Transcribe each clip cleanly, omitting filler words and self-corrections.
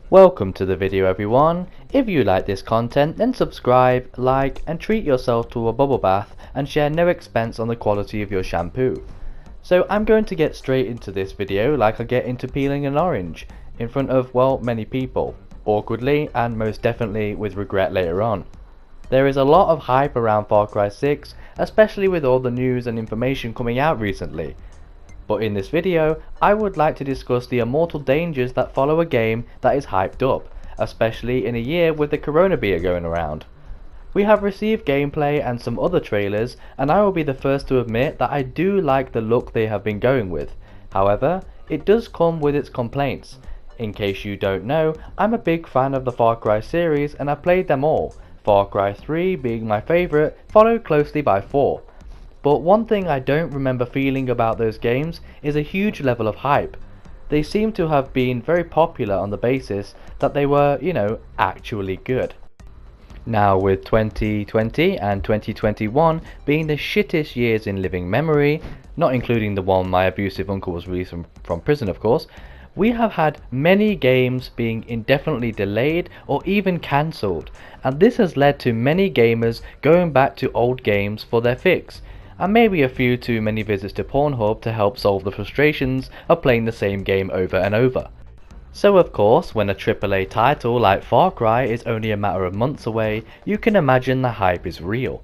Welcome to the video everyone. If you like this content then subscribe, like and treat yourself to a bubble bath and share no expense on the quality of your shampoo. So I'm going to get straight into this video like I get into peeling an orange in front of, well, many people, awkwardly and most definitely with regret later on. There is a lot of hype around Far Cry 6, especially with all the news and information coming out recently. But in this video, I would like to discuss the immortal dangers that follow a game that is hyped up, especially in a year with the corona beer going around. We have received gameplay and some other trailers, and I will be the first to admit that I do like the look they have been going with. However, it does come with its complaints. In case you don't know, I'm a big fan of the Far Cry series and I've played them all, Far Cry 3 being my favourite, followed closely by 4. But one thing I don't remember feeling about those games is a huge level of hype. They seem to have been very popular on the basis that they were, actually good. Now with 2020 and 2021 being the shittest years in living memory, not including the one my abusive uncle was released from prison of course, we have had many games being indefinitely delayed or even cancelled, and this has led to many gamers going back to old games for their fix, and maybe a few too many visits to Pornhub to help solve the frustrations of playing the same game over and over. So of course, when a AAA title like Far Cry is only a matter of months away, you can imagine the hype is real.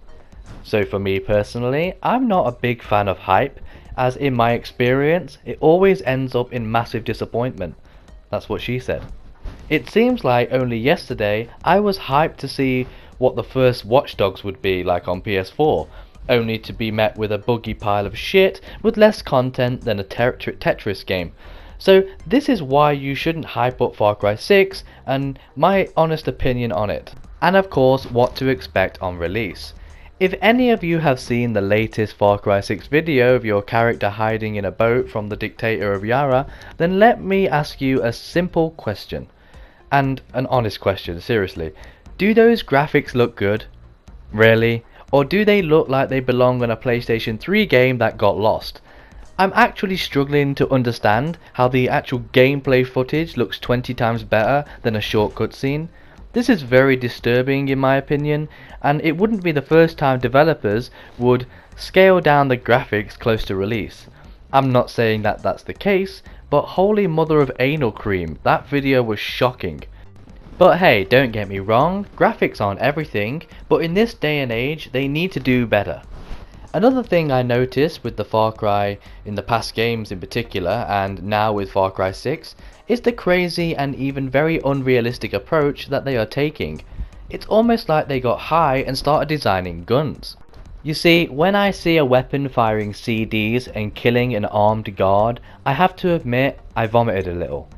So for me personally, I'm not a big fan of hype, as in my experience, it always ends up in massive disappointment. That's what she said. It seems like only yesterday I was hyped to see what the first Watch Dogs would be like on PS4, only to be met with a buggy pile of shit with less content than a Tetris game. So this is why you shouldn't hype up Far Cry 6 and my honest opinion on it. And of course what to expect on release. If any of you have seen the latest Far Cry 6 video of your character hiding in a boat from the dictator of Yara, then let me ask you a simple question. And an honest question, seriously. Do those graphics look good? Really? Or do they look like they belong on a PlayStation 3 game that got lost? I'm actually struggling to understand how the actual gameplay footage looks 20 times better than a short cutscene. This is very disturbing in my opinion, and it wouldn't be the first time developers would scale down the graphics close to release. I'm not saying that that's the case, but holy mother of anal cream, that video was shocking. But hey, don't get me wrong, graphics aren't everything, but in this day and age they need to do better. Another thing I noticed with the Far Cry in the past games in particular, and now with Far Cry 6, is the crazy and even very unrealistic approach that they are taking. It's almost like they got high and started designing guns. You see, when I see a weapon firing CDs and killing an armed guard, I have to admit I vomited a little.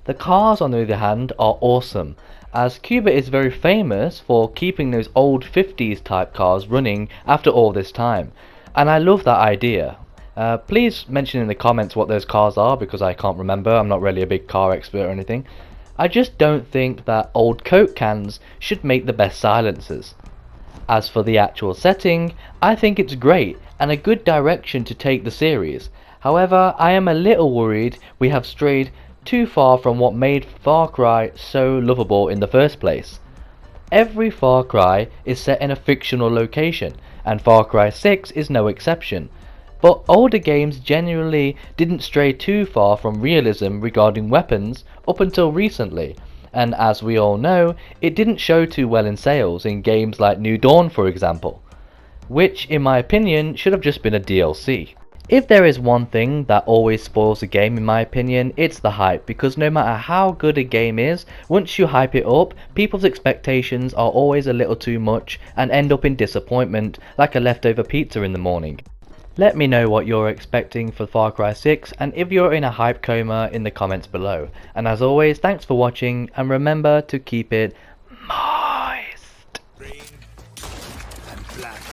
The cars on the other hand are awesome, as Cuba is very famous for keeping those old 50s type cars running after all this time, and I love that idea. Please mention in the comments what those cars are because I can't remember, I'm not really a big car expert or anything. I just don't think that old Coke cans should make the best silencers. As for the actual setting, I think it's great and a good direction to take the series. However, I am a little worried we have strayed too far from what made Far Cry so lovable in the first place. Every Far Cry is set in a fictional location, and Far Cry 6 is no exception. But older games generally didn't stray too far from realism regarding weapons up until recently, and as we all know, it didn't show too well in sales in games like New Dawn for example, which in my opinion should have just been a DLC. If there is one thing that always spoils a game in my opinion, it's the hype, because no matter how good a game is, once you hype it up, people's expectations are always a little too much and end up in disappointment like a leftover pizza in the morning. Let me know what you're expecting for Far Cry 6 and if you're in a hype coma in the comments below. And as always, thanks for watching and remember to keep it